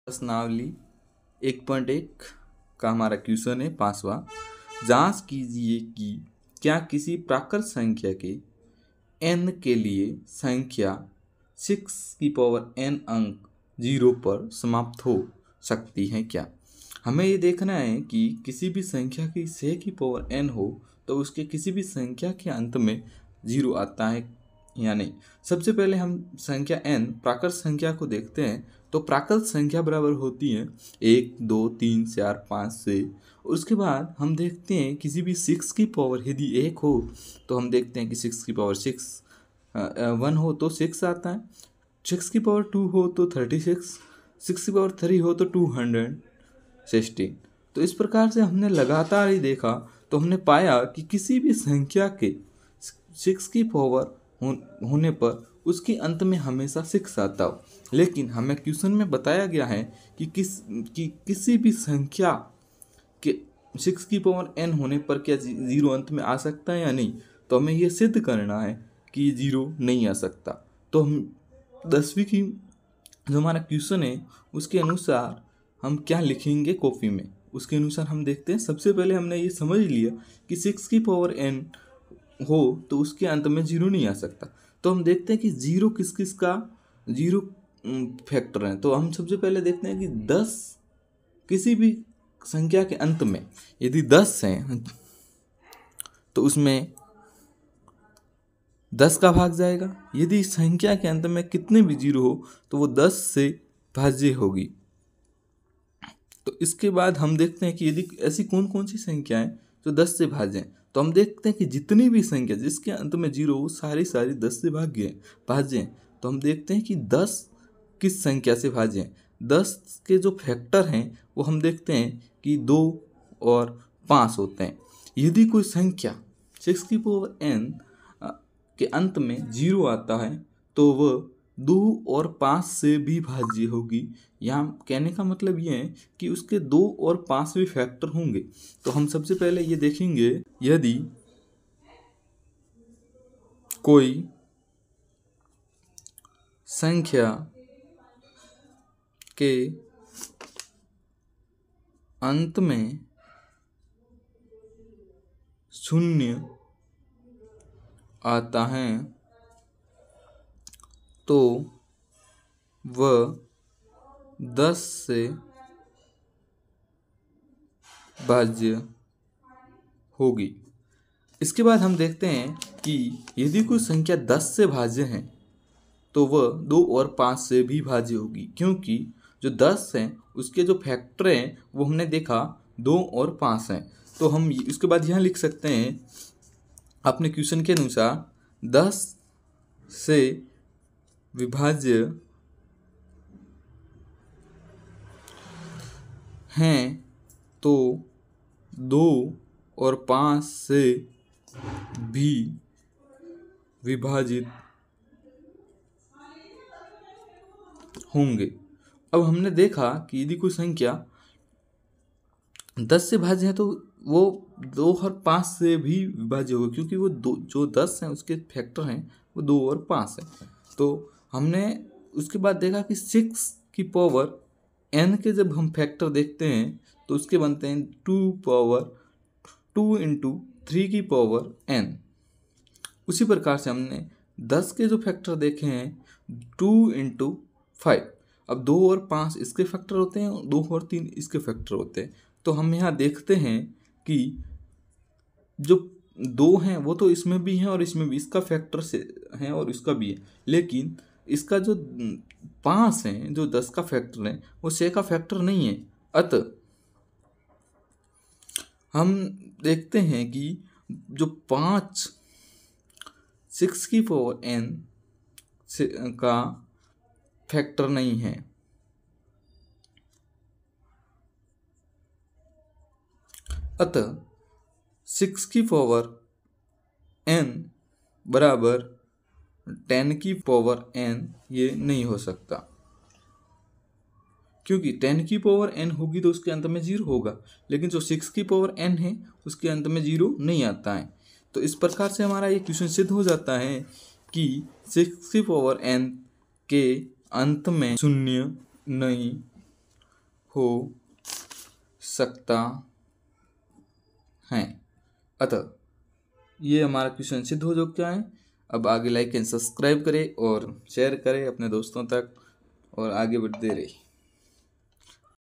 प्रश्नावली 1.1 का हमारा क्वेश्चन है 5वां। जांच कीजिए कि क्या किसी प्राकृत संख्या के n के लिए संख्या 6n अंक 0 पर समाप्त हो सकती है क्या। हमें ये देखना है कि किसी भी संख्या की 6n हो तो उसके किसी भी संख्या के अंत में 0 आता है या नहीं। सबसे पहले हम संख्या n प्राकृत संख्या को देखते हैं। तो प्राकृत संख्या बराबर होती है 1 2 3 4 5 से। उसके बाद हम देखते हैं किसी भी 6 की पावर यदि 1 हो तो हम देखते हैं कि 6 की पावर 1 हो तो 6 आता है। 6 की पावर 2 हो तो 36, 6 की पावर 3 हो तो 216। तो इस प्रकार से हमने लगातार ही देखा तो हमने पाया कि किसी भी संख्या के 6 की पावर होने पर उसके अंत में हमेशा 6 आता हो। लेकिन हमें क्वेश्चन में बताया गया है कि किसी भी संख्या के 6 की पावर n होने पर क्या 0 अंत में आ सकता है या नहीं। तो हमें यह सिद्ध करना है कि 0 नहीं आ सकता। तो हम 10वीं की जो हमारा क्वेश्चन है उसके अनुसार हम क्या लिखेंगे कॉपी में, उसके अनुसार हम देखते हैं। सबसे पहले हमने ये समझ लिया कि 6 की पावर n हो तो उसके अंत में 0 नहीं आ सकता। तो हम देखते हैं कि 0 किस किस का 0 फैक्टर है। तो हम सबसे पहले देखते हैं कि 10 किसी भी संख्या के अंत में यदि 10 है तो उसमें 10 का भाग जाएगा। यदि संख्या के अंत में कितने भी 0 हो तो वो 10 से भाज्य होगी। तो इसके बाद हम देखते हैं कि यदि ऐसी कौन कौन सी संख्याएं जो 10 से भाज्य हैं। तो हम देखते हैं कि जितनी भी संख्या जिसके अंत में 0 हो सारी 10 से भाज्य हैं। तो हम देखते हैं कि 10 किस संख्या से भाज्य हैं। 10 के जो फैक्टर हैं वो हम देखते हैं कि 2 और 5 होते हैं। यदि कोई संख्या 6 की पावर n के अंत में 0 आता है तो वह 2 और 5 से भी भाज्य होगी। यहाँ कहने का मतलब ये है कि उसके 2 और 5 भी फैक्टर होंगे। तो हम सबसे पहले ये देखेंगे, यदि कोई संख्या के अंत में 0 आता है तो वह 10 से भाज्य होगी। इसके बाद हम देखते हैं कि यदि कोई संख्या 10 से भाज्य है तो वह 2 और 5 से भी भाज्य होगी, क्योंकि जो 10 है उसके जो फैक्टर हैं वो हमने देखा 2 और 5 हैं। तो हम इसके बाद यहाँ लिख सकते हैं अपने क्वेश्चन के अनुसार 10 से विभाज्य हैं तो 2 और 5 से भी विभाजित होंगे। अब हमने देखा कि यदि कोई संख्या 10 से भाज्य है तो वो 2 और 5 से भी विभाज्य होगा, क्योंकि वो जो 10 हैं उसके फैक्टर हैं वो 2 और 5 है। तो हमने उसके बाद देखा कि 6 की पावर n के जब हम फैक्टर देखते हैं तो उसके बनते हैं 2 इंटू 3 की पावर n। उसी प्रकार से हमने 10 के जो फैक्टर देखे हैं 2 इंटू 5। अब 2 और 5 इसके फैक्टर होते हैं, 2 और 3 इसके फैक्टर होते हैं। तो हम यहाँ देखते हैं कि जो 2 हैं वो तो इसमें भी हैं और इसमें भी, इसका फैक्टर से है और इसका भी है। लेकिन इसका जो 5 है जो 10 का फैक्टर है वो 6 का फैक्टर नहीं है। अतः हम देखते हैं कि जो 5 6 की पावर n का फैक्टर नहीं है। अतः 6 की पावर n बराबर 10 की पावर n ये नहीं हो सकता, क्योंकि 10 की पावर n होगी तो उसके अंत में 0 होगा, लेकिन जो 6 की पावर n है उसके अंत में 0 नहीं आता है। तो इस प्रकार से हमारा ये क्वेश्चन सिद्ध हो जाता है कि 6 की पावर n के अंत में 0 नहीं हो सकता है। अतः ये हमारा क्वेश्चन सिद्ध हो चुका है। अब आगे लाइक एंड सब्सक्राइब करें और शेयर करें अपने दोस्तों तक और आगे बढ़ते रहिए।